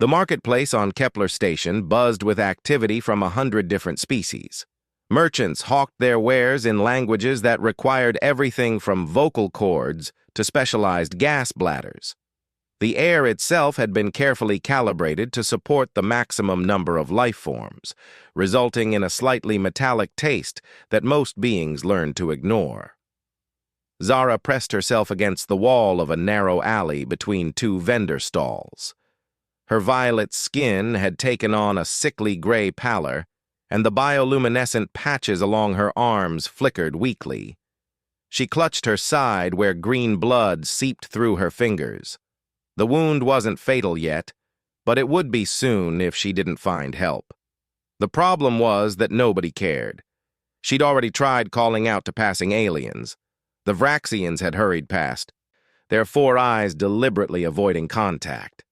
The marketplace on Kepler Station buzzed with activity from 100 different species. Merchants hawked their wares in languages that required everything from vocal cords to specialized gas bladders. The air itself had been carefully calibrated to support the maximum number of life forms, resulting in a slightly metallic taste that most beings learned to ignore. Zara pressed herself against the wall of a narrow alley between two vendor stalls. Her violet skin had taken on a sickly gray pallor, and the bioluminescent patches along her arms flickered weakly. She clutched her side where green blood seeped through her fingers. The wound wasn't fatal yet, but it would be soon if she didn't find help. The problem was that nobody cared. She'd already tried calling out to passing aliens. The Vraxians had hurried past, their four eyes deliberately avoiding contact.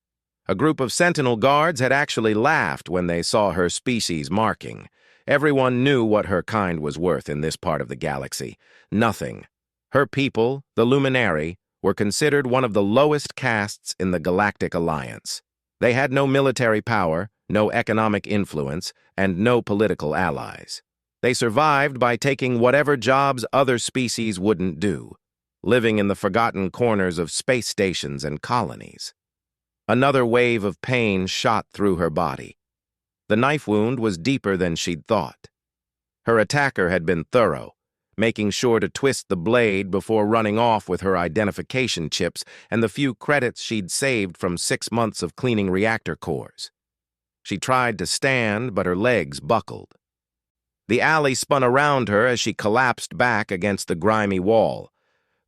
A group of sentinel guards had actually laughed when they saw her species marking. Everyone knew what her kind was worth in this part of the galaxy. Nothing. Her people, the Luminari, were considered one of the lowest castes in the Galactic Alliance. They had no military power, no economic influence, and no political allies. They survived by taking whatever jobs other species wouldn't do, living in the forgotten corners of space stations and colonies. Another wave of pain shot through her body. The knife wound was deeper than she'd thought. Her attacker had been thorough, making sure to twist the blade before running off with her identification chips and the few credits she'd saved from 6 months of cleaning reactor cores. She tried to stand, but her legs buckled. The alley spun around her as she collapsed back against the grimy wall.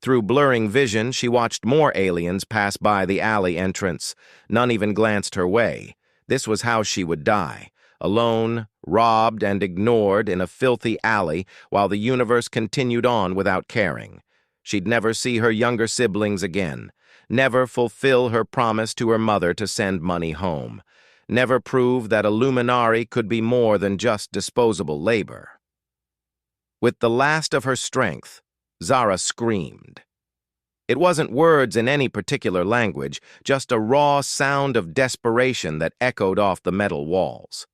Through blurring vision, she watched more aliens pass by the alley entrance. None even glanced her way. This was how she would die, alone, robbed, and ignored in a filthy alley while the universe continued on without caring. She'd never see her younger siblings again, never fulfill her promise to her mother to send money home, never prove that a Luminari could be more than just disposable labor. With the last of her strength, Zara screamed. It wasn't words in any particular language, just a raw sound of desperation that echoed off the metal walls.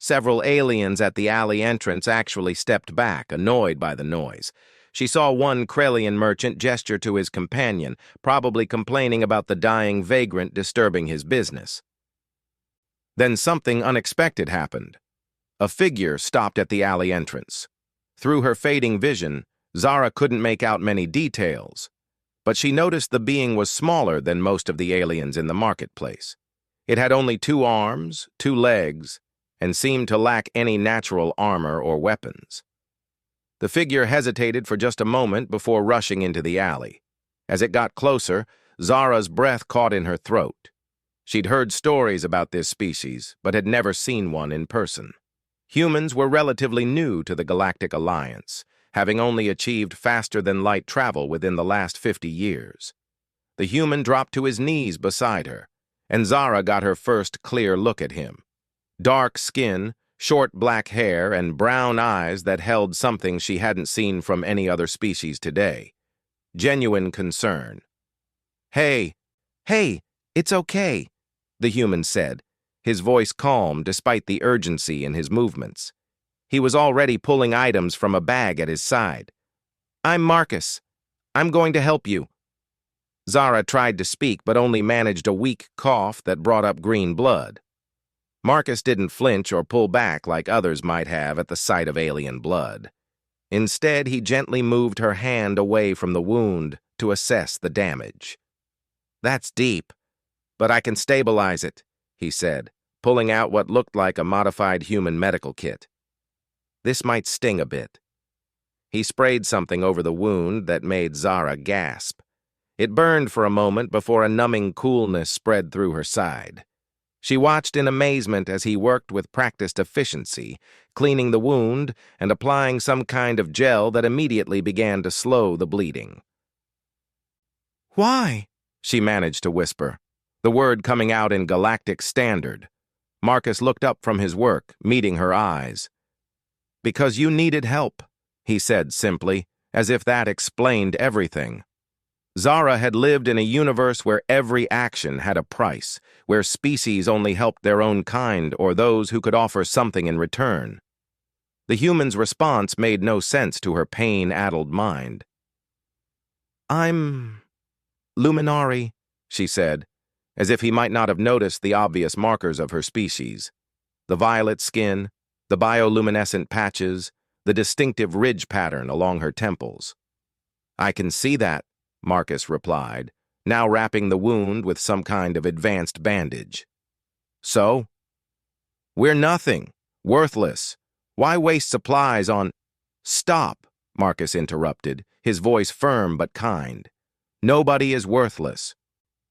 Several aliens at the alley entrance actually stepped back, annoyed by the noise. She saw one Krellian merchant gesture to his companion, probably complaining about the dying vagrant disturbing his business. Then something unexpected happened. A figure stopped at the alley entrance. Through her fading vision, Zara couldn't make out many details, but she noticed the being was smaller than most of the aliens in the marketplace. It had only 2 arms, 2 legs, and seemed to lack any natural armor or weapons. The figure hesitated for just a moment before rushing into the alley. As it got closer, Zara's breath caught in her throat. She'd heard stories about this species, but had never seen one in person. Humans were relatively new to the Galactic Alliance, having only achieved faster-than-light travel within the last 50 years. The human dropped to his knees beside her, and Zara got her first clear look at him. Dark skin, short black hair, and brown eyes that held something she hadn't seen from any other species today. Genuine concern. Hey, it's okay," the human said, his voice calm despite the urgency in his movements. He was already pulling items from a bag at his side. "I'm Marcus. I'm going to help you." Zara tried to speak but only managed a weak cough that brought up green blood. Marcus didn't flinch or pull back like others might have at the sight of alien blood. Instead, he gently moved her hand away from the wound to assess the damage. "That's deep, but I can stabilize it," he said, pulling out what looked like a modified human medical kit. "This might sting a bit." He sprayed something over the wound that made Zara gasp. It burned for a moment before a numbing coolness spread through her side. She watched in amazement as he worked with practiced efficiency, cleaning the wound and applying some kind of gel that immediately began to slow the bleeding. "Why?" she managed to whisper, the word coming out in galactic standard. Marcus looked up from his work, meeting her eyes. "Because you needed help," he said simply, as if that explained everything. Zara had lived in a universe where every action had a price, where species only helped their own kind or those who could offer something in return. The human's response made no sense to her pain-addled mind. "I'm Luminari," she said, as if he might not have noticed the obvious markers of her species. The violet skin, the bioluminescent patches, the distinctive ridge pattern along her temples. "I can see that," Marcus replied, now wrapping the wound with some kind of advanced bandage. "So?" "We're nothing, worthless. Why waste supplies on—" "Stop," Marcus interrupted, his voice firm but kind. "Nobody is worthless.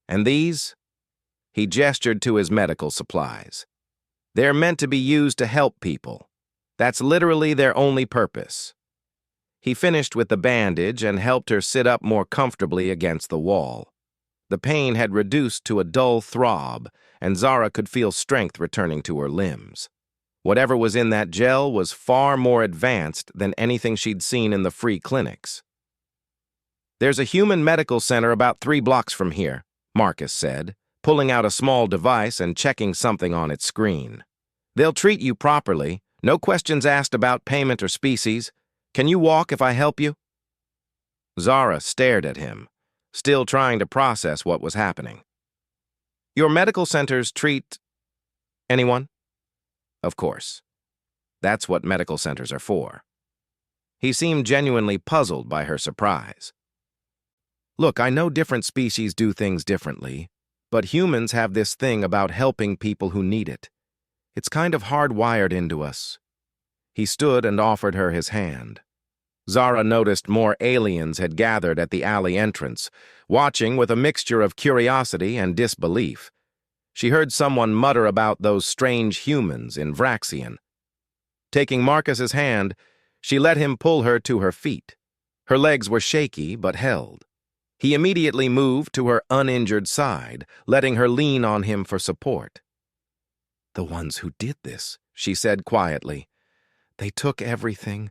And these?" He gestured to his medical supplies. "They're meant to be used to help people. That's literally their only purpose." He finished with the bandage and helped her sit up more comfortably against the wall. The pain had reduced to a dull throb, and Zara could feel strength returning to her limbs. Whatever was in that gel was far more advanced than anything she'd seen in the free clinics. "There's a human medical center about 3 blocks from here," Marcus said, pulling out a small device and checking something on its screen. "They'll treat you properly, no questions asked about payment or species. Can you walk if I help you?" Zara stared at him, still trying to process what was happening. "Your medical centers treat anyone?" "Of course. That's what medical centers are for." He seemed genuinely puzzled by her surprise. "Look, I know different species do things differently, but humans have this thing about helping people who need it. It's kind of hardwired into us." He stood and offered her his hand. Zara noticed more aliens had gathered at the alley entrance, watching with a mixture of curiosity and disbelief. She heard someone mutter about those strange humans in Vraxian. Taking Marcus's hand, she let him pull her to her feet. Her legs were shaky but held. He immediately moved to her uninjured side, letting her lean on him for support. "The ones who did this," she said quietly. "They took everything.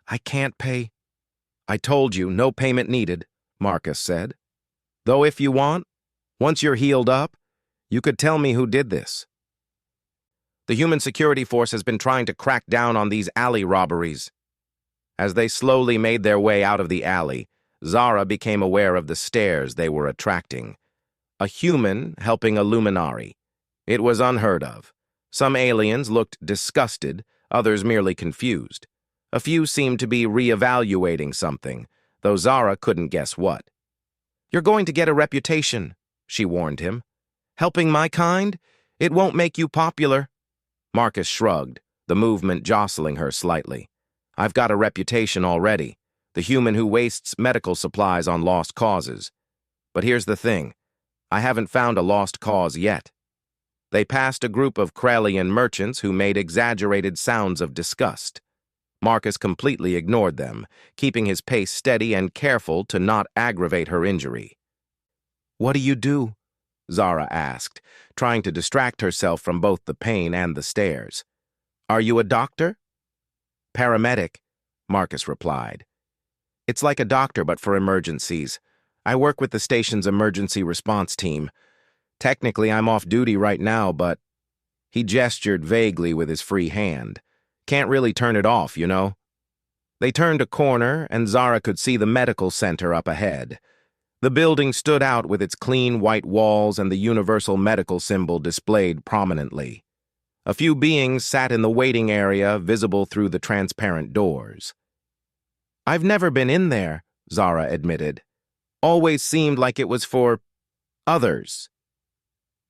I can't pay." "I told you, no payment needed," Marcus said. "Though if you want, once you're healed up, you could tell me who did this. The human security force has been trying to crack down on these alley robberies." As they slowly made their way out of the alley, Zara became aware of the stares they were attracting. A human helping a luminari. It was unheard of. Some aliens looked disgusted, others merely confused. A few seemed to be re-evaluating something, though Zara couldn't guess what. "You're going to get a reputation," she warned him. "Helping my kind? It won't make you popular." Marcus shrugged, the movement jostling her slightly. "I've got a reputation already, the human who wastes medical supplies on lost causes. But here's the thing, I haven't found a lost cause yet." They passed a group of Krellian merchants who made exaggerated sounds of disgust. Marcus completely ignored them, keeping his pace steady and careful to not aggravate her injury. "What do you do?" Zara asked, trying to distract herself from both the pain and the stares. "Are you a doctor?" "Paramedic," Marcus replied. "It's like a doctor but for emergencies. I work with the station's emergency response team. Technically, I'm off duty right now, but—" He gestured vaguely with his free hand. "Can't really turn it off, you know." They turned a corner, and Zara could see the medical center up ahead. The building stood out with its clean white walls and the universal medical symbol displayed prominently. A few beings sat in the waiting area, visible through the transparent doors. "I've never been in there," Zara admitted. "Always seemed like it was for others."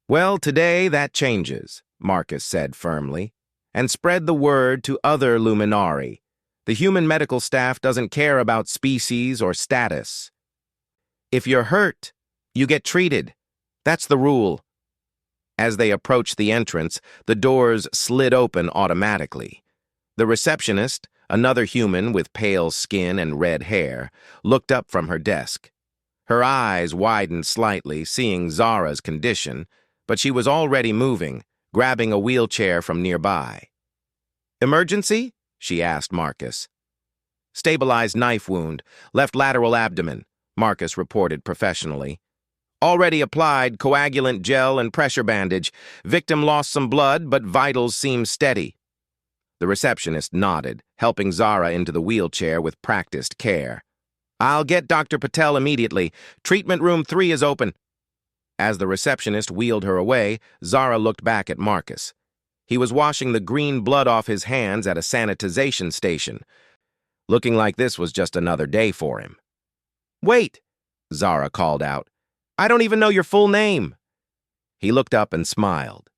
"Well, today that changes," Marcus said firmly, "and spread the word to other luminari. The human medical staff doesn't care about species or status. If you're hurt, you get treated. That's the rule." As they approached the entrance, the doors slid open automatically. The receptionist, another human with pale skin and red hair, looked up from her desk. Her eyes widened slightly, seeing Zara's condition, but she was already moving, grabbing a wheelchair from nearby. "Emergency?" she asked Marcus. "Stabilized knife wound, left lateral abdomen. Marcus reported professionally. Already applied coagulant gel and pressure bandage. Victim lost some blood, but vitals seem steady. The receptionist nodded, helping Zara into the wheelchair with practiced care. I'll get Dr. Patel immediately. Treatment room 3 is open. As the receptionist wheeled her away, Zara looked back at Marcus. He was washing the green blood off his hands at a sanitization station. Looking like this was just another day for him. Wait, Zara called out. I don't even know your full name. He looked up and smiled.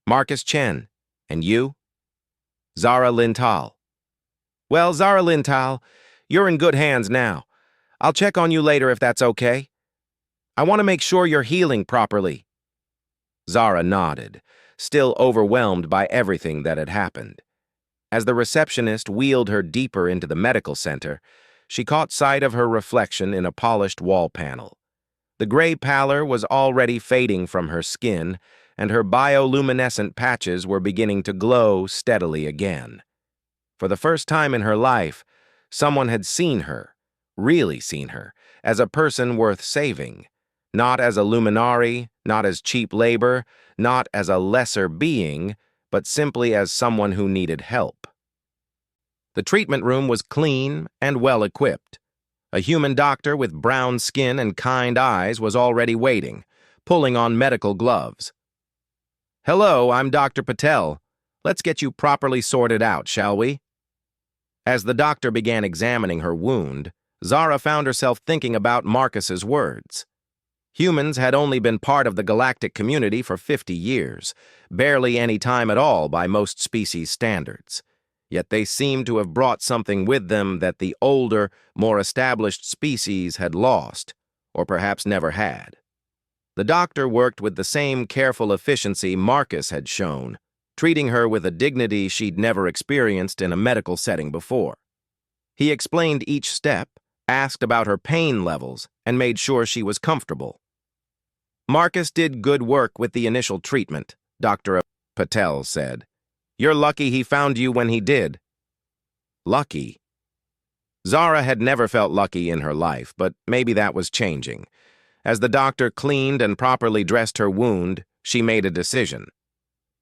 Marcus Chen. And you? Zara Lintal. Well, Zara Lintal, you're in good hands now. I'll check on you later if that's okay. I want to make sure you're healing properly. Zara nodded, still overwhelmed by everything that had happened. As the receptionist wheeled her deeper into the medical center, she caught sight of her reflection in a polished wall panel. The gray pallor was already fading from her skin, and her bioluminescent patches were beginning to glow steadily again. For the first time in her life, someone had seen her, really seen her, as a person worth saving, not as a luminary, not as cheap labor, not as a lesser being, but simply as someone who needed help. The treatment room was clean and well-equipped. A human doctor with brown skin and kind eyes was already waiting, pulling on medical gloves. Hello, I'm Dr. Patel. Let's get you properly sorted out, shall we? As the doctor began examining her wound, Zara found herself thinking about Marcus's words. Humans had only been part of the galactic community for 50 years, barely any time at all by most species standards. Yet they seemed to have brought something with them that the older, more established species had lost, or perhaps never had. The doctor worked with the same careful efficiency Marcus had shown, treating her with a dignity she'd never experienced in a medical setting before. He explained each step, asked about her pain levels, and made sure she was comfortable. Marcus did good work with the initial treatment, Dr. Patel said. You're lucky he found you when he did. Lucky? Zara had never felt lucky in her life, but maybe that was changing. As the doctor cleaned and properly dressed her wound, she made a decision.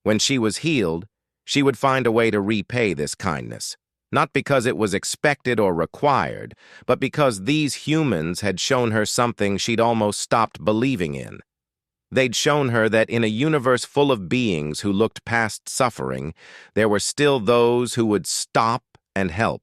When she was healed, she would find a way to repay this kindness, not because it was expected or required, but because these humans had shown her something she'd almost stopped believing in. They'd shown her that in a universe full of beings who looked past suffering, there were still those who would stop and help.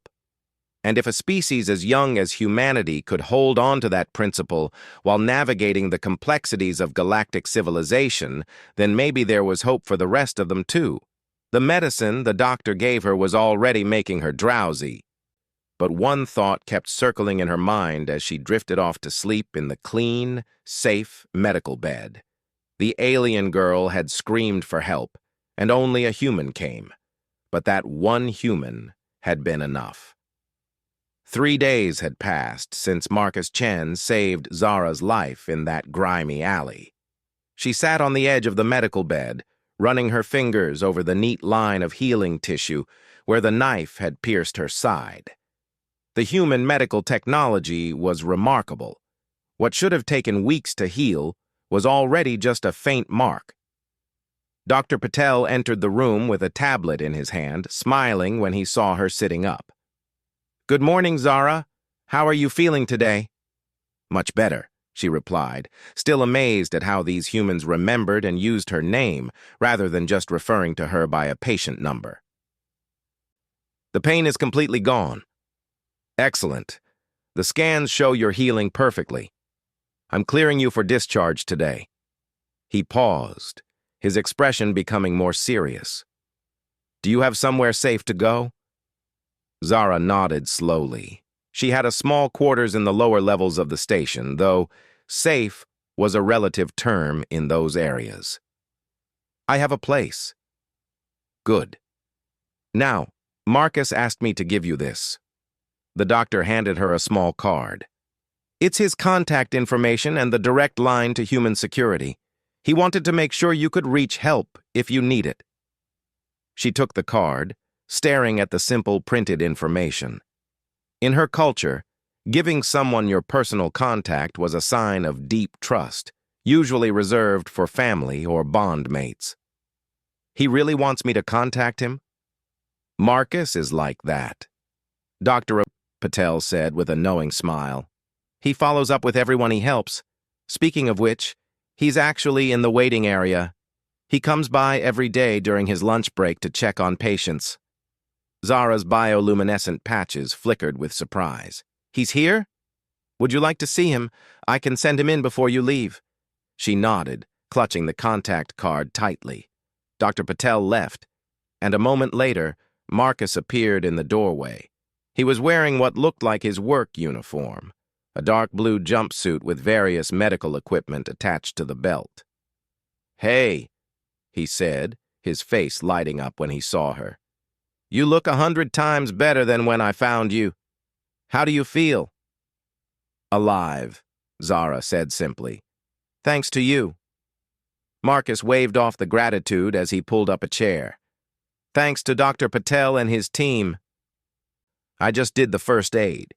And if a species as young as humanity could hold on to that principle while navigating the complexities of galactic civilization, then maybe there was hope for the rest of them too. The medicine the doctor gave her was already making her drowsy. But one thought kept circling in her mind as she drifted off to sleep in the clean, safe medical bed. The alien girl had screamed for help, and only a human came. But that one human had been enough. 3 days had passed since Marcus Chen saved Zara's life in that grimy alley. She sat on the edge of the medical bed, running her fingers over the neat line of healing tissue where the knife had pierced her side. The human medical technology was remarkable. What should have taken weeks to heal was already just a faint mark. Dr. Patel entered the room with a tablet in his hand, smiling when he saw her sitting up. Good morning, Zara. How are you feeling today? Much better, she replied, still amazed at how these humans remembered and used her name rather than just referring to her by a patient number. The pain is completely gone. Excellent. The scans show you're healing perfectly. I'm clearing you for discharge today. He paused, his expression becoming more serious. Do you have somewhere safe to go? Zara nodded slowly. She had a small quarters in the lower levels of the station, though safe was a relative term in those areas. I have a place. Good. Now, Marcus asked me to give you this. The doctor handed her a small card. It's his contact information and the direct line to human security. He wanted to make sure you could reach help if you need it. She took the card, staring at the simple printed information. In her culture, Giving someone your personal contact was a sign of deep trust, usually reserved for family or bond mates. He really wants me to contact him? Marcus is like that, Dr. Patel said with a knowing smile. He follows up with everyone he helps. Speaking of which, he's actually in the waiting area. He comes by every day during his lunch break to check on patients. Zara's bioluminescent patches flickered with surprise. He's here? Would you like to see him? I can send him in before you leave. She nodded, clutching the contact card tightly. Dr. Patel left, and a moment later, Marcus appeared in the doorway. He was wearing what looked like his work uniform, a dark blue jumpsuit with various medical equipment attached to the belt. "Hey," he said, his face lighting up when he saw her. "You look 100 times better than when I found you. How do you feel?" "Alive," Zara said simply. "Thanks to you." Marcus waved off the gratitude as he pulled up a chair. "Thanks to Dr. Patel and his team. I just did the first aid."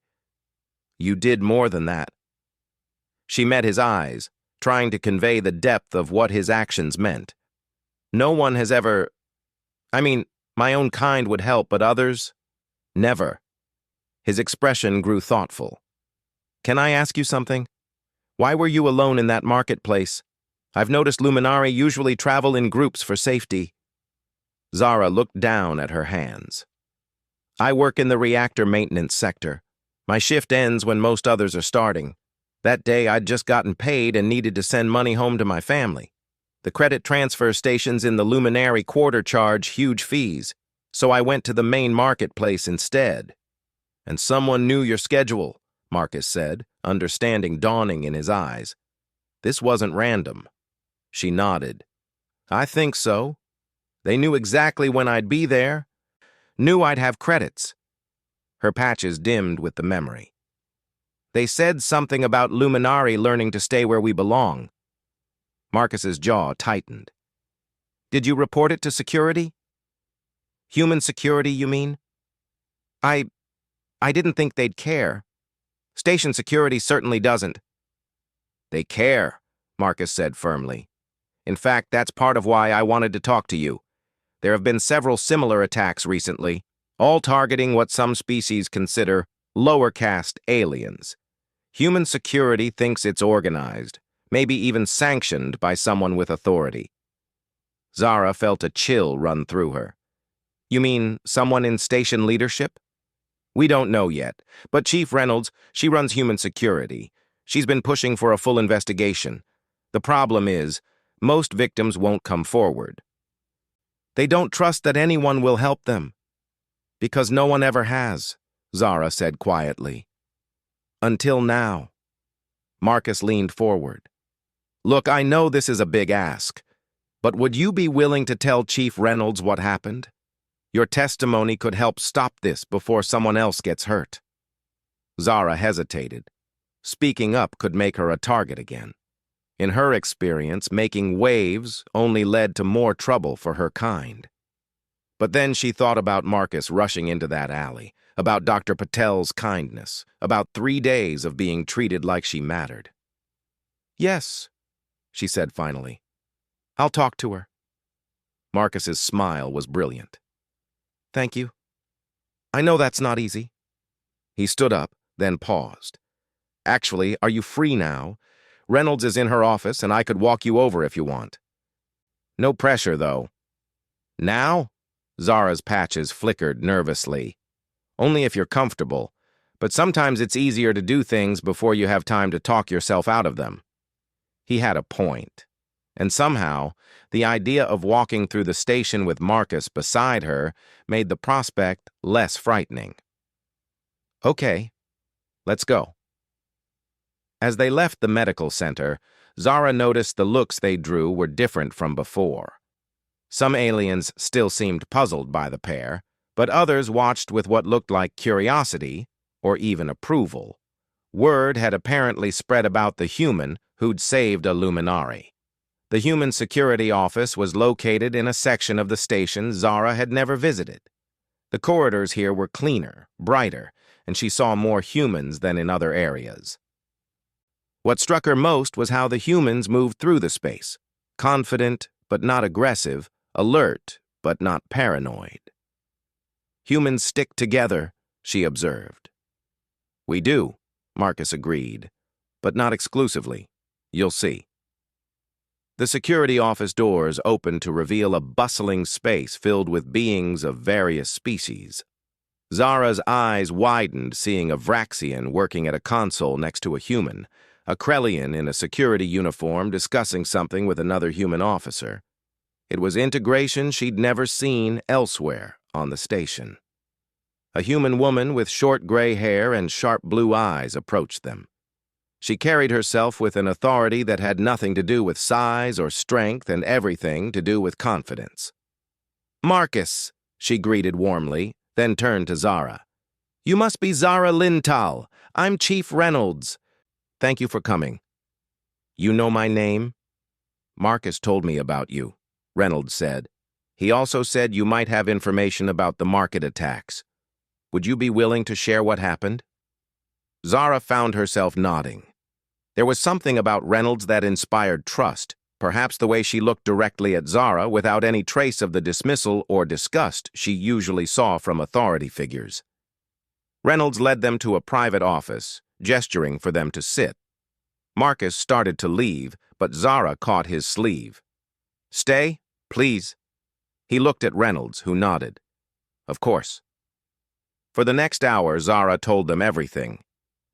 "You did more than that." She met his eyes, trying to convey the depth of what his actions meant. "No one has ever... my own kind would help, but others? Never." His expression grew thoughtful. "Can I ask you something? Why were you alone in that marketplace? I've noticed Luminari usually travel in groups for safety." Zara looked down at her hands. "I work in the reactor maintenance sector. My shift ends when most others are starting. That day I'd just gotten paid and needed to send money home to my family. The credit transfer stations in the Luminary quarter charge huge fees, so I went to the main marketplace instead." "And someone knew your schedule," Marcus said, understanding dawning in his eyes. "This wasn't random." She nodded. "I think so. They knew exactly when I'd be there. Knew I'd have credits." Her patches dimmed with the memory. "They said something about Luminari learning to stay where we belong." Marcus's jaw tightened. "Did you report it to security?" "Human security, you mean?" I didn't think they'd care. Station security certainly doesn't." "They care," Marcus said firmly. "In fact, that's part of why I wanted to talk to you. There have been several similar attacks recently, all targeting what some species consider lower caste aliens. Human security thinks it's organized, maybe even sanctioned by someone with authority." Zara felt a chill run through her. "You mean someone in station leadership?" "We don't know yet, but Chief Reynolds, she runs human security. She's been pushing for a full investigation. The problem is, most victims won't come forward. They don't trust that anyone will help them." "Because no one ever has," Zara said quietly. "Until now." Marcus leaned forward. "Look, I know this is a big ask, but would you be willing to tell Chief Reynolds what happened? Your testimony could help stop this before someone else gets hurt." Zara hesitated. Speaking up could make her a target again. In her experience, making waves only led to more trouble for her kind. But then she thought about Marcus rushing into that alley, about Dr. Patel's kindness, about 3 days of being treated like she mattered. "Yes," she said finally. "I'll talk to her." Marcus's smile was brilliant. "Thank you. I know that's not easy." He stood up, then paused. "Actually, are you free now? Reynolds is in her office, and I could walk you over if you want." "No pressure, though." "Now?" Zara's patches flickered nervously. "Only if you're comfortable, but sometimes it's easier to do things before you have time to talk yourself out of them." He had a point, and somehow, the idea of walking through the station with Marcus beside her made the prospect less frightening. "Okay, let's go." As they left the medical center, Zara noticed the looks they drew were different from before. Some aliens still seemed puzzled by the pair, but others watched with what looked like curiosity or even approval. Word had apparently spread about the human who'd saved a Luminari. The Human Security Office was located in a section of the station Zara had never visited. The corridors here were cleaner, brighter, and she saw more humans than in other areas. What struck her most was how the humans moved through the space, confident but not aggressive, alert but not paranoid. Humans stick together, she observed. We do, Marcus agreed, but not exclusively. You'll see. The security office doors opened to reveal a bustling space filled with beings of various species. Zara's eyes widened, seeing a Vraxian working at a console next to a human, a Krellian in a security uniform discussing something with another human officer. It was integration she'd never seen elsewhere on the station. A human woman with short gray hair and sharp blue eyes approached them. She carried herself with an authority that had nothing to do with size or strength and everything to do with confidence. "Marcus," she greeted warmly, then turned to Zara. "You must be Zara Lintal. I'm Chief Reynolds. Thank you for coming." "You know my name?" "Marcus told me about you," Reynolds said. "He also said you might have information about the market attacks. Would you be willing to share what happened?" Zara found herself nodding. There was something about Reynolds that inspired trust, perhaps the way she looked directly at Zara without any trace of the dismissal or disgust she usually saw from authority figures. Reynolds led them to a private office, gesturing for them to sit. Marcus started to leave, but Zara caught his sleeve. "Stay, please." He looked at Reynolds, who nodded. "Of course." For the next hour, Zara told them everything.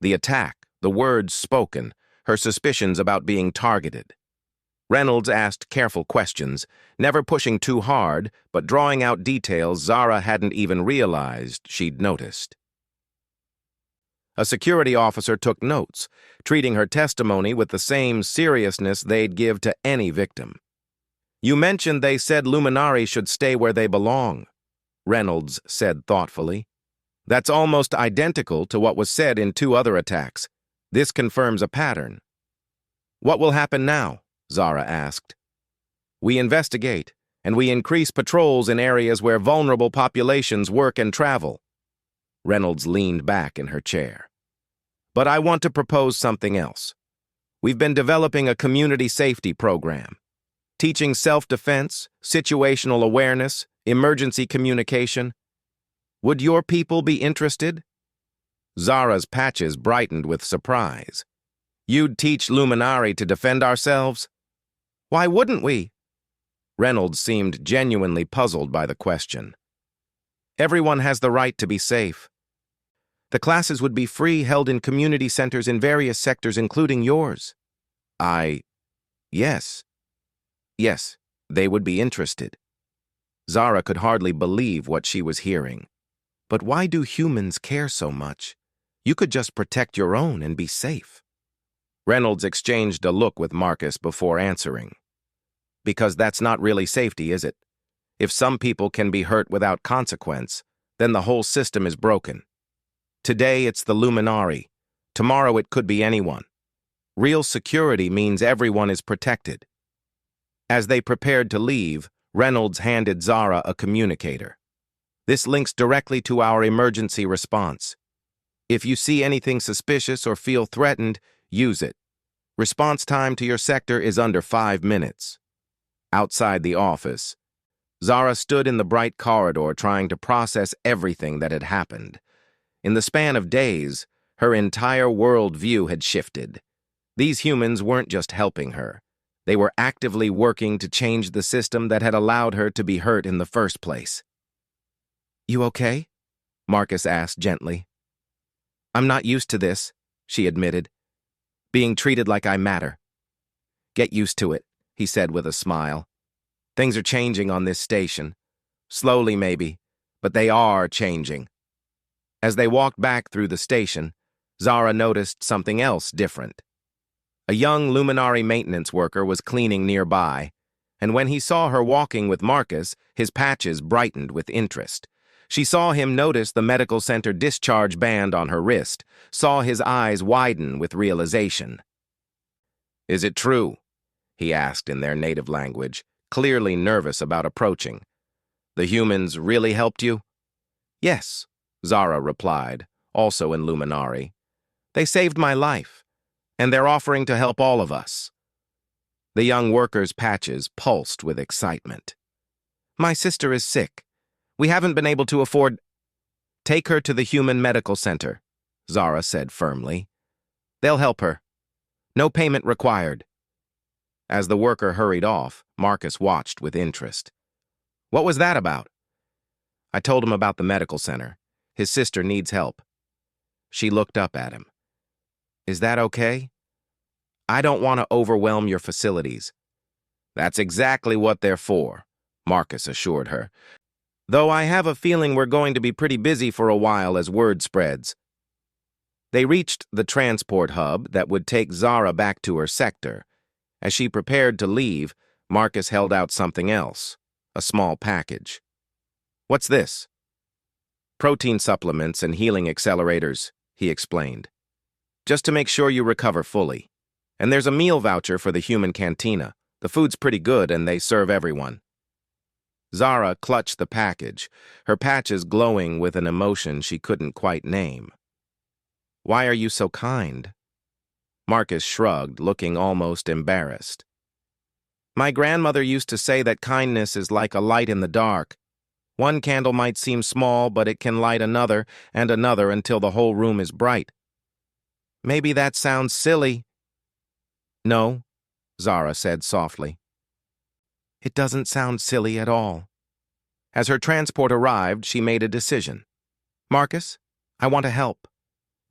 The attack, the words spoken, her suspicions about being targeted. Reynolds asked careful questions, never pushing too hard, but drawing out details Zara hadn't even realized she'd noticed. A security officer took notes, treating her testimony with the same seriousness they'd give to any victim. "You mentioned they said Luminari should stay where they belong," Reynolds said thoughtfully. "That's almost identical to what was said in 2 other attacks. This confirms a pattern." "What will happen now?" Zara asked. "We investigate, and we increase patrols in areas where vulnerable populations work and travel." Reynolds leaned back in her chair. "But I want to propose something else. We've been developing a community safety program, teaching self-defense, situational awareness, emergency communication. Would your people be interested?" Zara's patches brightened with surprise. "You'd teach Luminari to defend ourselves?" "Why wouldn't we?" Reynolds seemed genuinely puzzled by the question. "Everyone has the right to be safe. The classes would be free, held in community centers in various sectors, including yours." Yes, they would be interested." Zara could hardly believe what she was hearing. "But why do humans care so much? You could just protect your own and be safe." Reynolds exchanged a look with Marcus before answering. "Because that's not really safety, is it? If some people can be hurt without consequence, then the whole system is broken. Today it's the Luminari. Tomorrow it could be anyone. Real security means everyone is protected." As they prepared to leave, Reynolds handed Zara a communicator. "This links directly to our emergency response. If you see anything suspicious or feel threatened, use it. Response time to your sector is under 5 minutes. Outside the office, Zara stood in the bright corridor trying to process everything that had happened. In the span of days, her entire worldview had shifted. These humans weren't just helping her. They were actively working to change the system that had allowed her to be hurt in the first place. "You okay?" Marcus asked gently. "I'm not used to this," she admitted. "Being treated like I matter." "Get used to it," he said with a smile. "Things are changing on this station. Slowly, maybe, but they are changing." As they walked back through the station, Zara noticed something else different. A young Luminari maintenance worker was cleaning nearby, and when he saw her walking with Marcus, his patches brightened with interest. She saw him notice the medical center discharge band on her wrist, saw his eyes widen with realization. "Is it true?" he asked in their native language, clearly nervous about approaching. "The humans really helped you?" "Yes," Zara replied, also in Luminari. "They saved my life, and they're offering to help all of us." The young worker's patches pulsed with excitement. "My sister is sick. We haven't been able to afford—" "Take her to the Human Medical Center," Zara said firmly. "They'll help her. No payment required." As the worker hurried off, Marcus watched with interest. "What was that about?" "I told him about the medical center. His sister needs help." She looked up at him. "Is that okay?" "I don't want to overwhelm your facilities." "That's exactly what they're for," Marcus assured her. "Though I have a feeling we're going to be pretty busy for a while as word spreads." They reached the transport hub that would take Zara back to her sector. As she prepared to leave, Marcus held out something else, a small package. "What's this?" "Protein supplements and healing accelerators," he explained. "Just to make sure you recover fully. And there's a meal voucher for the human cantina. The food's pretty good and they serve everyone." Zara clutched the package, her patches glowing with an emotion she couldn't quite name. "Why are you so kind?" Marcus shrugged, looking almost embarrassed. "My grandmother used to say that kindness is like a light in the dark. One candle might seem small, but it can light another and another until the whole room is bright." "Maybe that sounds silly." "No," Zara said softly. "It doesn't sound silly at all." As her transport arrived, she made a decision. "Marcus, I want to help.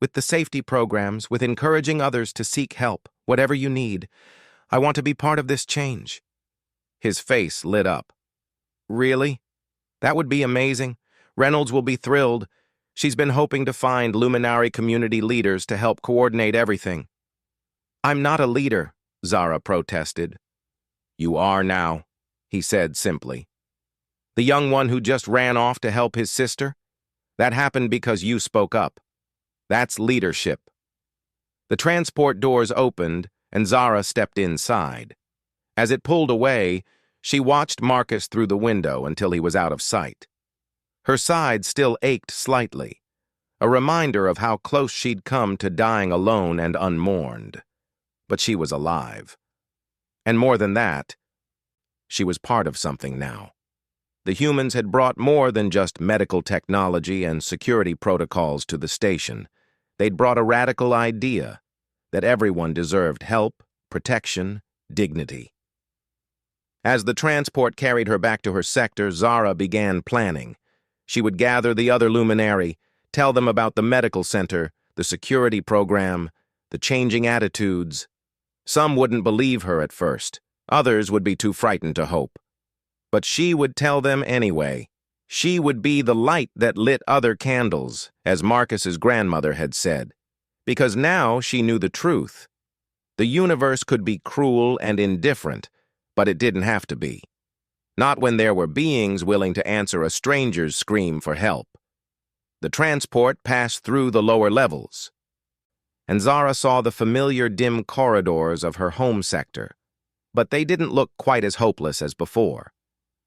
With the safety programs, with encouraging others to seek help, whatever you need. I want to be part of this change." His face lit up. "Really? That would be amazing. Reynolds will be thrilled. She's been hoping to find Luminari community leaders to help coordinate everything." "I'm not a leader," Zara protested. "You are now," he said simply. "The young one who just ran off to help his sister? That happened because you spoke up. That's leadership." The transport doors opened, and Zara stepped inside. As it pulled away, she watched Marcus through the window until he was out of sight. Her side still ached slightly, a reminder of how close she'd come to dying alone and unmourned. But she was alive. And more than that, she was part of something now. The humans had brought more than just medical technology and security protocols to the station. They'd brought a radical idea that everyone deserved help, protection, dignity. As the transport carried her back to her sector, Zara began planning. She would gather the other Luminari, tell them about the medical center, the security program, the changing attitudes. Some wouldn't believe her at first. Others would be too frightened to hope. But she would tell them anyway. She would be the light that lit other candles, as Marcus's grandmother had said. Because now she knew the truth. The universe could be cruel and indifferent, but it didn't have to be. Not when there were beings willing to answer a stranger's scream for help. The transport passed through the lower levels, and Zara saw the familiar dim corridors of her home sector. But they didn't look quite as hopeless as before.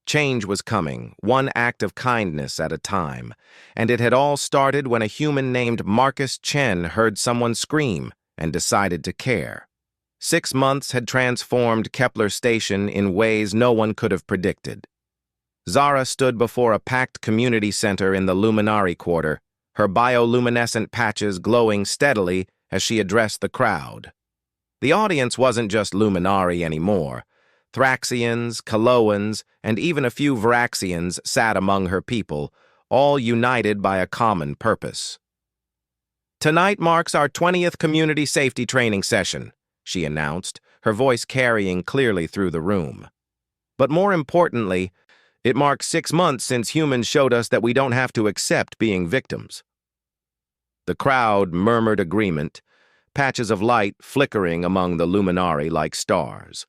Change was coming, one act of kindness at a time, and it had all started when a human named Marcus Chen heard someone scream and decided to care. 6 months had transformed Kepler Station in ways no one could have predicted. Zara stood before a packed community center in the Luminari Quarter, her bioluminescent patches glowing steadily as she addressed the crowd. The audience wasn't just Luminari anymore. Thraxians, Caloans, and even a few Varaxians sat among her people, all united by a common purpose. "Tonight marks our 20th community safety training session," she announced, her voice carrying clearly through the room. "But more importantly, it marks 6 months since humans showed us that we don't have to accept being victims." The crowd murmured agreement, patches of light flickering among the Luminari like stars.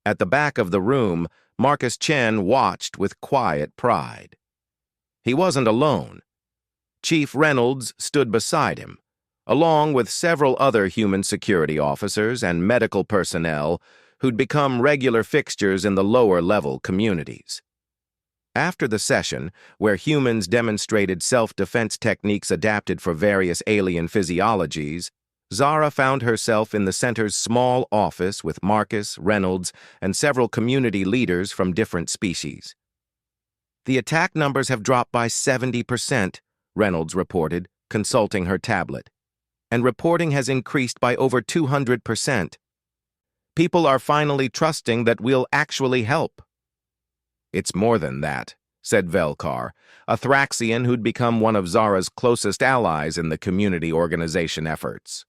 At the back of the room, Marcus Chen watched with quiet pride. He wasn't alone. Chief Reynolds stood beside him, along with several other human security officers and medical personnel who'd become regular fixtures in the lower-level communities. After the session, where humans demonstrated self-defense techniques adapted for various alien physiologies, Zara found herself in the center's small office with Marcus, Reynolds, and several community leaders from different species. "The attack numbers have dropped by 70%, Reynolds reported, consulting her tablet. "And reporting has increased by over 200%. People are finally trusting that we'll actually help." "It's more than that," said Velkar, a Thraxian who'd become one of Zara's closest allies in the community organization efforts.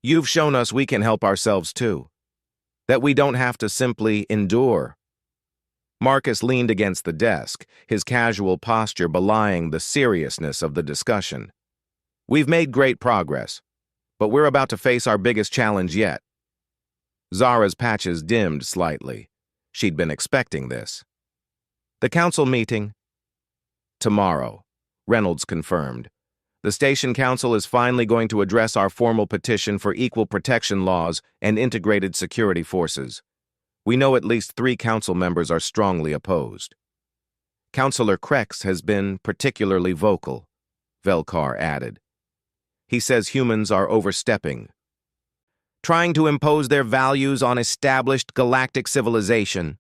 "You've shown us we can help ourselves too. That we don't have to simply endure." Marcus leaned against the desk, his casual posture belying the seriousness of the discussion. "We've made great progress, but we're about to face our biggest challenge yet." Zara's patches dimmed slightly. She'd been expecting this. "The council meeting?" "Tomorrow," Reynolds confirmed. "The station council is finally going to address our formal petition for equal protection laws and integrated security forces. We know at least 3 council members are strongly opposed." "Councillor Krex has been particularly vocal," Velkar added. "He says humans are overstepping, trying to impose their values on established galactic civilization."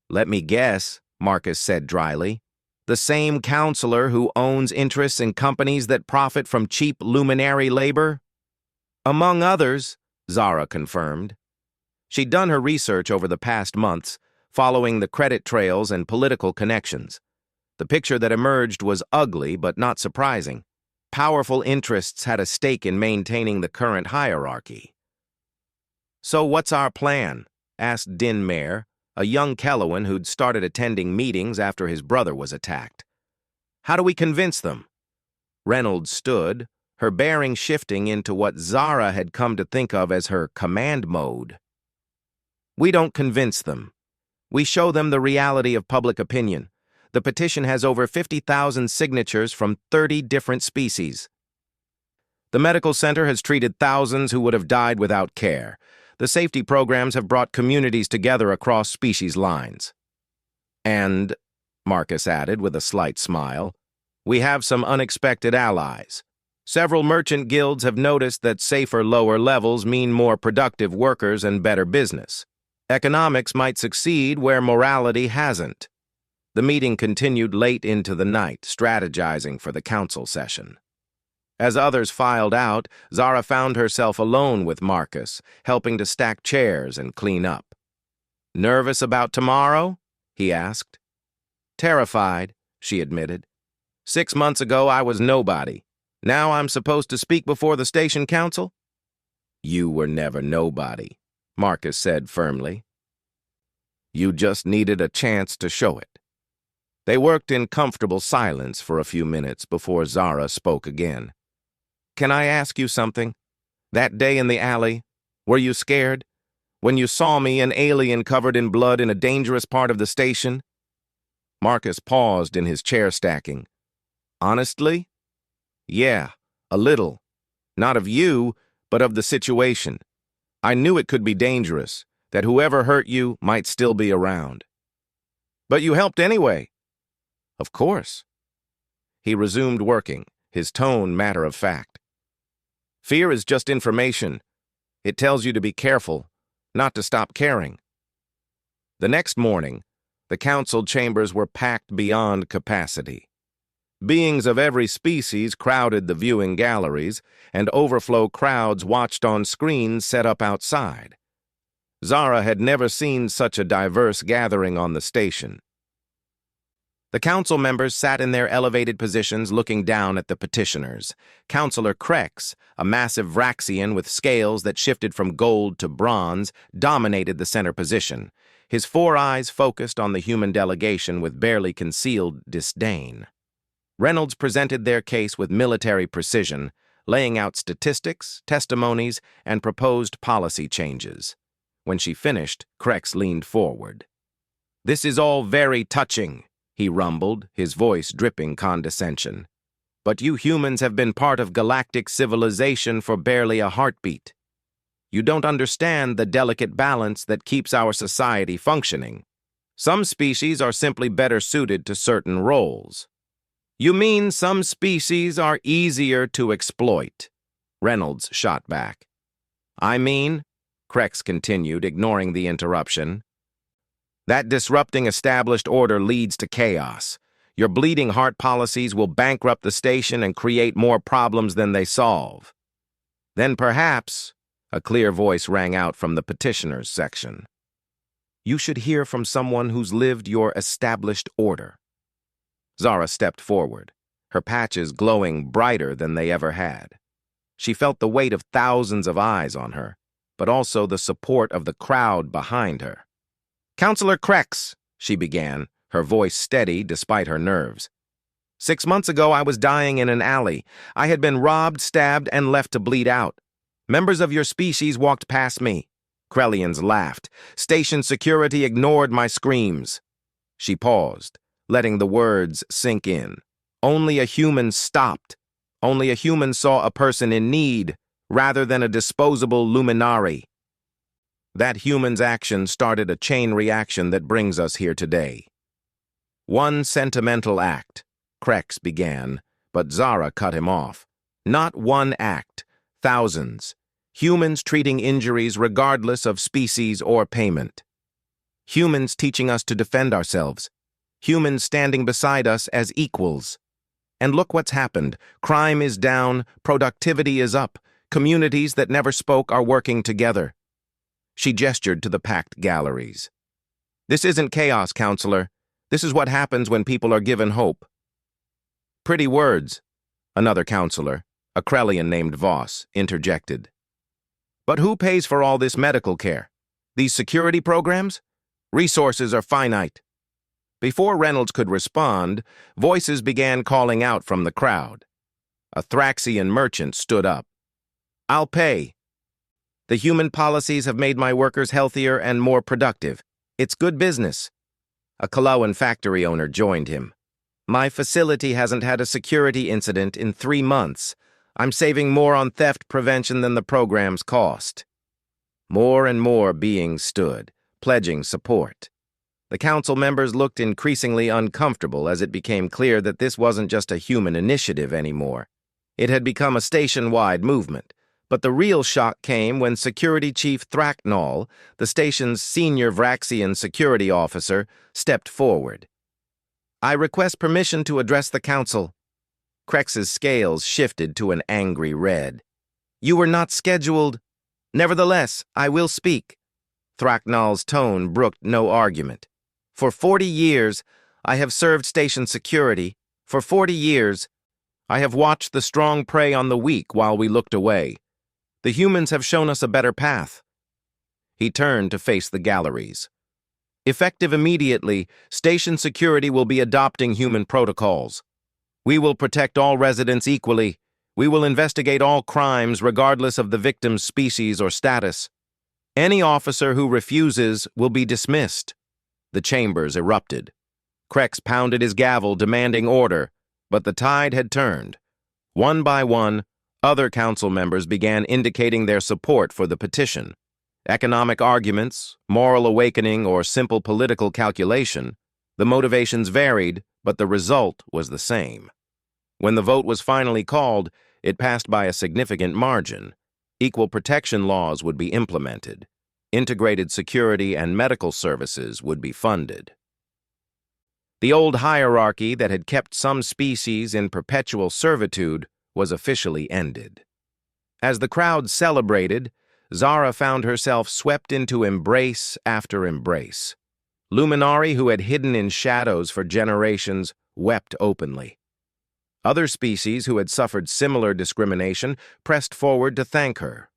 "Let me guess," Marcus said dryly. "The same councillor who owns interests in companies that profit from cheap luminary labor?" "Among others," Zara confirmed. She'd done her research over the past months, following the credit trails and political connections. The picture that emerged was ugly but not surprising. Powerful interests had a stake in maintaining the current hierarchy. "So what's our plan?" asked Din Mare, a young Kellowan who'd started attending meetings after his brother was attacked. "How do we convince them?" Reynolds stood, her bearing shifting into what Zara had come to think of as her command mode. "We don't convince them. We show them the reality of public opinion. The petition has over 50,000 signatures from 30 different species. The medical center has treated thousands who would have died without care. The safety programs have brought communities together across species lines. And," Marcus added with a slight smile, "we have some unexpected allies. Several merchant guilds have noticed that safer lower levels mean more productive workers and better business. Economics might succeed where morality hasn't." The meeting continued late into the night, strategizing for the council session. As others filed out, Zara found herself alone with Marcus, helping to stack chairs and clean up. "Nervous about tomorrow?" he asked. "Terrified," she admitted. 6 months ago, I was nobody. Now I'm supposed to speak before the station council?" "You were never nobody," Marcus said firmly. "You just needed a chance to show it." They worked in comfortable silence for a few minutes before Zara spoke again. "Can I ask you something? That day in the alley, were you scared? When you saw me, an alien covered in blood in a dangerous part of the station?" Marcus paused in his chair stacking. "Honestly? Yeah, a little. Not of you, but of the situation. I knew it could be dangerous, that whoever hurt you might still be around." "But you helped anyway." "Of course." He resumed working, his tone matter of fact. "Fear is just information. It tells you to be careful, not to stop caring." The next morning, the council chambers were packed beyond capacity. Beings of every species crowded the viewing galleries, and overflow crowds watched on screens set up outside. Zara had never seen such a diverse gathering on the station. The council members sat in their elevated positions looking down at the petitioners. Councillor Krex, a massive Vraxian with scales that shifted from gold to bronze, dominated the center position, his 4 eyes focused on the human delegation with barely concealed disdain. Reynolds presented their case with military precision, laying out statistics, testimonies, and proposed policy changes. When she finished, Krex leaned forward. "This is all very touching," he rumbled, his voice dripping condescension. "But you humans have been part of galactic civilization for barely a heartbeat. You don't understand the delicate balance that keeps our society functioning. Some species are simply better suited to certain roles. You mean some species are easier to exploit? Reynolds shot back. I mean, Krex continued, ignoring the interruption, that disrupting established order leads to chaos. Your bleeding heart policies will bankrupt the station and create more problems than they solve. Then perhaps, a clear voice rang out from the petitioners section, you should hear from someone who's lived your established order. Zara stepped forward, her patches glowing brighter than they ever had. She felt the weight of thousands of eyes on her, but also the support of the crowd behind her. Counselor Krex, she began, her voice steady despite her nerves. 6 months ago, I was dying in an alley. I had been robbed, stabbed, and left to bleed out. Members of your species walked past me. Krellians laughed. Station security ignored my screams. She paused, letting the words sink in. Only a human stopped. Only a human saw a person in need, rather than a disposable luminary. That human's action started a chain reaction that brings us here today. One sentimental act, Krex began, but Zara cut him off. Not one act, thousands. Humans treating injuries regardless of species or payment. Humans teaching us to defend ourselves. Humans standing beside us as equals. And look what's happened. Crime is down, productivity is up. Communities that never spoke are working together. She gestured to the packed galleries. This isn't chaos, counselor. This is what happens when people are given hope. Pretty words, another counselor, a Krellian named Voss, interjected. But who pays for all this medical care? These security programs? Resources are finite. Before Reynolds could respond, voices began calling out from the crowd. A Thraxian merchant stood up. I'll pay. The human policies have made my workers healthier and more productive. It's good business. A Kalawan factory owner joined him. My facility hasn't had a security incident in 3 months. I'm saving more on theft prevention than the program's cost. More and more beings stood, pledging support. The council members looked increasingly uncomfortable as it became clear that this wasn't just a human initiative anymore. It had become a station-wide movement. But the real shock came when Security Chief Thraknall, the station's senior Vraxian security officer, stepped forward. I request permission to address the council. Krex's scales shifted to an angry red. You were not scheduled. Nevertheless, I will speak. Thraknall's tone brooked no argument. For 40 years, I have served station security. For 40 years, I have watched the strong prey on the weak while we looked away. The humans have shown us a better path. He turned to face the galleries. Effective immediately, station security will be adopting human protocols. We will protect all residents equally. We will investigate all crimes regardless of the victim's species or status. Any officer who refuses will be dismissed. The chambers erupted. Krex pounded his gavel, demanding order, but the tide had turned. One by one, other council members began indicating their support for the petition. Economic arguments, moral awakening, or simple political calculation, the motivations varied, but the result was the same. When the vote was finally called, it passed by a significant margin. Equal protection laws would be implemented. Integrated security and medical services would be funded. The old hierarchy that had kept some species in perpetual servitude was officially ended. As the crowd celebrated, Zara found herself swept into embrace after embrace. Luminari, who had hidden in shadows for generations, wept openly. Other species who had suffered similar discrimination pressed forward to thank her.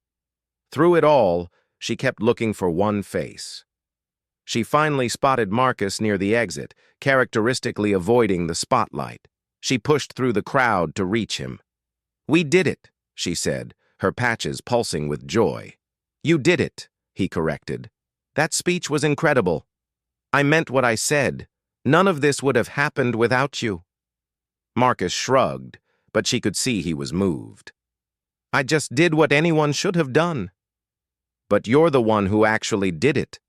Through it all, she kept looking for one face. She finally spotted Marcus near the exit, characteristically avoiding the spotlight. She pushed through the crowd to reach him. We did it, she said, her patches pulsing with joy. You did it, he corrected. That speech was incredible. I meant what I said. None of this would have happened without you. Marcus shrugged, but she could see he was moved. I just did what anyone should have done. But you're the one who actually did it.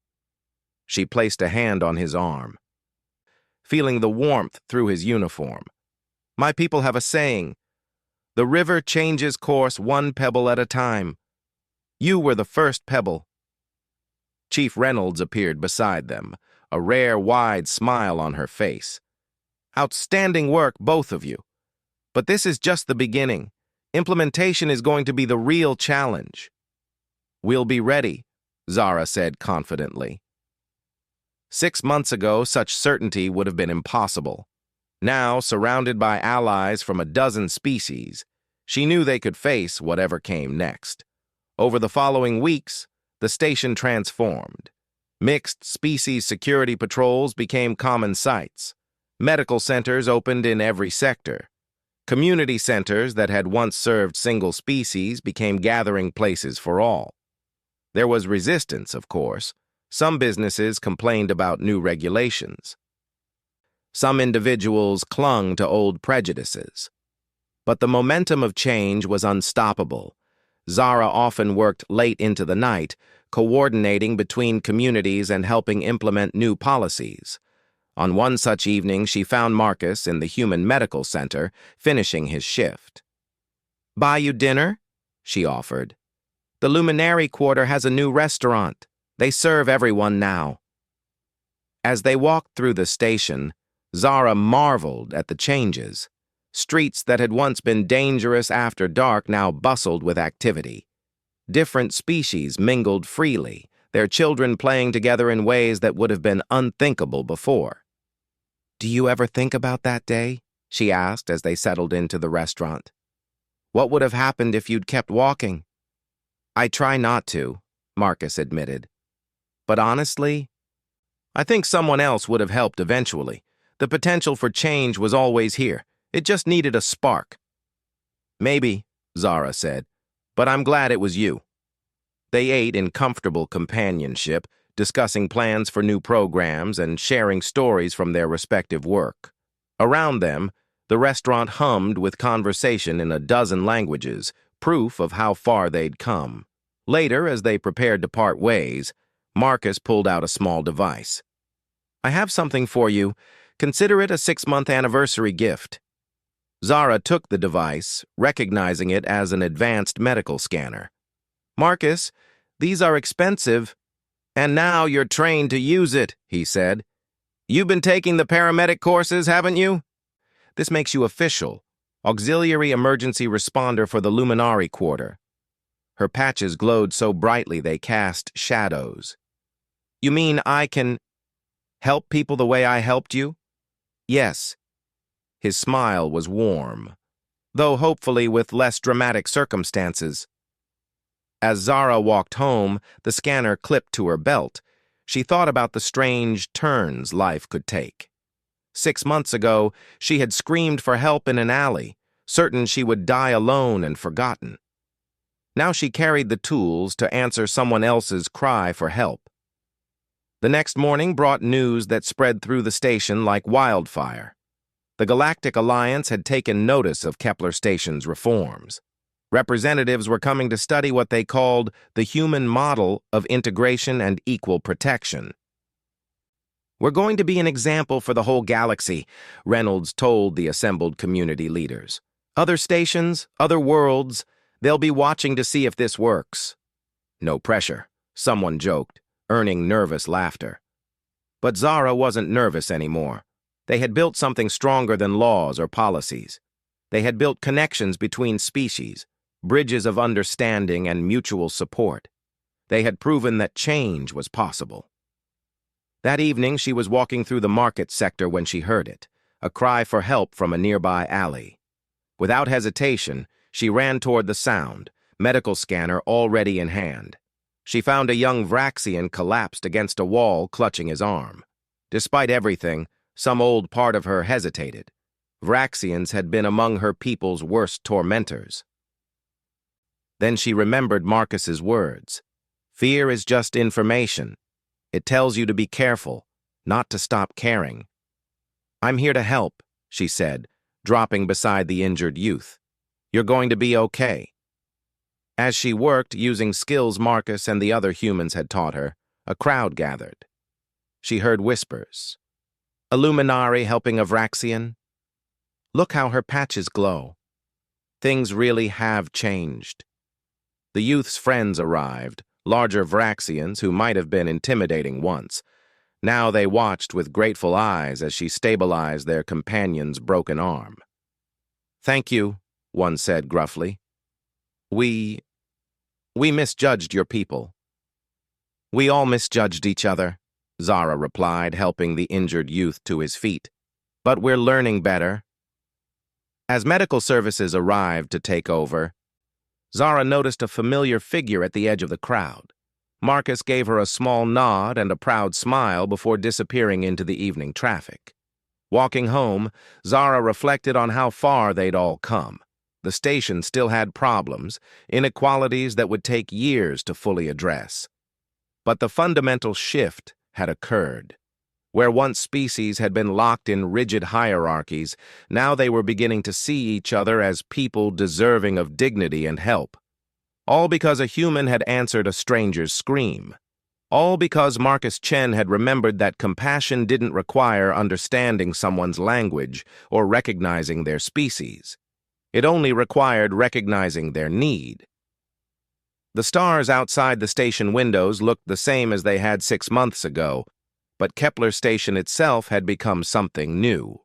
She placed a hand on his arm, feeling the warmth through his uniform. My people have a saying, "The river changes course one pebble at a time." You were the first pebble. Chief Reynolds appeared beside them, a rare, wide smile on her face. Outstanding work, both of you. But this is just the beginning. Implementation is going to be the real challenge. We'll be ready, Zara said confidently. 6 months ago, such certainty would have been impossible. Now, surrounded by allies from a dozen species, she knew they could face whatever came next. Over the following weeks, the station transformed. Mixed species security patrols became common sights. Medical centers opened in every sector. Community centers that had once served single species became gathering places for all. There was resistance, of course. Some businesses complained about new regulations. Some individuals clung to old prejudices. But the momentum of change was unstoppable. Zara often worked late into the night, coordinating between communities and helping implement new policies. On one such evening, she found Marcus in the Human Medical Center, finishing his shift. "Buy you dinner?" she offered. "The Luminary Quarter has a new restaurant. They serve everyone now." As they walked through the station, Zara marveled at the changes. Streets that had once been dangerous after dark now bustled with activity. Different species mingled freely, their children playing together in ways that would have been unthinkable before. "Do you ever think about that day?" she asked as they settled into the restaurant. "What would have happened if you'd kept walking?" "I try not to," Marcus admitted. "But honestly, I think someone else would have helped eventually. The potential for change was always here. It just needed a spark." "Maybe," Zara said, "but I'm glad it was you." They ate in comfortable companionship, discussing plans for new programs and sharing stories from their respective work. Around them, the restaurant hummed with conversation in a dozen languages, proof of how far they'd come. Later, as they prepared to part ways, Marcus pulled out a small device. "I have something for you. Consider it a 6-month anniversary gift." Zara took the device, recognizing it as an advanced medical scanner. "Marcus, these are expensive." "And now you're trained to use it," he said. "You've been taking the paramedic courses, haven't you?" "This makes you official. Auxiliary Emergency Responder for the Luminary Quarter." Her patches glowed so brightly they cast shadows. "You mean I can help people the way I helped you?" "Yes." His smile was warm, though hopefully with less dramatic circumstances. As Zara walked home, the scanner clipped to her belt. She thought about the strange turns life could take. 6 months ago, she had screamed for help in an alley, certain she would die alone and forgotten. Now she carried the tools to answer someone else's cry for help. The next morning brought news that spread through the station like wildfire. The Galactic Alliance had taken notice of Kepler Station's reforms. Representatives were coming to study what they called the human model of integration and equal protection. "We're going to be an example for the whole galaxy," Reynolds told the assembled community leaders. "Other stations, other worlds, they'll be watching to see if this works." "No pressure," someone joked, earning nervous laughter. But Zara wasn't nervous anymore. They had built something stronger than laws or policies. They had built connections between species, bridges of understanding and mutual support. They had proven that change was possible. That evening, she was walking through the market sector when she heard it, a cry for help from a nearby alley. Without hesitation, she ran toward the sound, medical scanner already in hand. She found a young Vraxian collapsed against a wall, clutching his arm. Despite everything, some old part of her hesitated. Vraxians had been among her people's worst tormentors. Then she remembered Marcus's words. "Fear is just information. It tells you to be careful, not to stop caring." "I'm here to help," she said, dropping beside the injured youth. "You're going to be okay." As she worked, using skills Marcus and the other humans had taught her, a crowd gathered. She heard whispers. Illuminari helping a Vraxian? Look how her patches glow. Things really have changed. The youth's friends arrived, larger Vraxians who might have been intimidating once. Now they watched with grateful eyes as she stabilized their companion's broken arm. "Thank you," one said gruffly. We misjudged your people." "We all misjudged each other," Zara replied, helping the injured youth to his feet. "But we're learning better." As medical services arrived to take over, Zara noticed a familiar figure at the edge of the crowd. Marcus gave her a small nod and a proud smile before disappearing into the evening traffic. Walking home, Zara reflected on how far they'd all come. The station still had problems, inequalities that would take years to fully address. But the fundamental shift had occurred. Where once species had been locked in rigid hierarchies, now they were beginning to see each other as people deserving of dignity and help. All because a human had answered a stranger's scream. All because Marcus Chen had remembered that compassion didn't require understanding someone's language or recognizing their species. It only required recognizing their need. The stars outside the station windows looked the same as they had 6 months ago, but Kepler Station itself had become something new.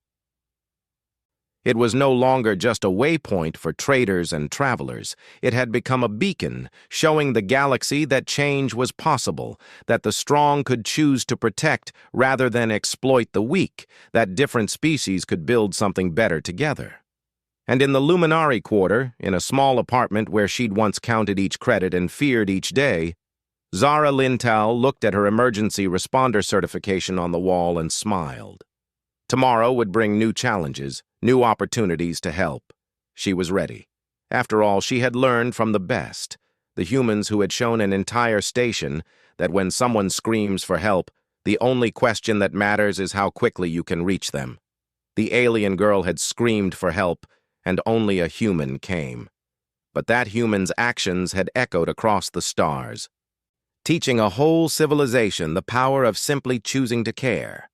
It was no longer just a waypoint for traders and travelers. It had become a beacon, showing the galaxy that change was possible, that the strong could choose to protect rather than exploit the weak, that different species could build something better together. And in the Luminari Quarter, in a small apartment where she'd once counted each credit and feared each day, Zara Lintal looked at her emergency responder certification on the wall and smiled. Tomorrow would bring new challenges, new opportunities to help. She was ready. After all, she had learned from the best, the humans who had shown an entire station, that when someone screams for help, the only question that matters is how quickly you can reach them. The alien girl had screamed for help, and only a human came. But that human's actions had echoed across the stars, teaching a whole civilization the power of simply choosing to care.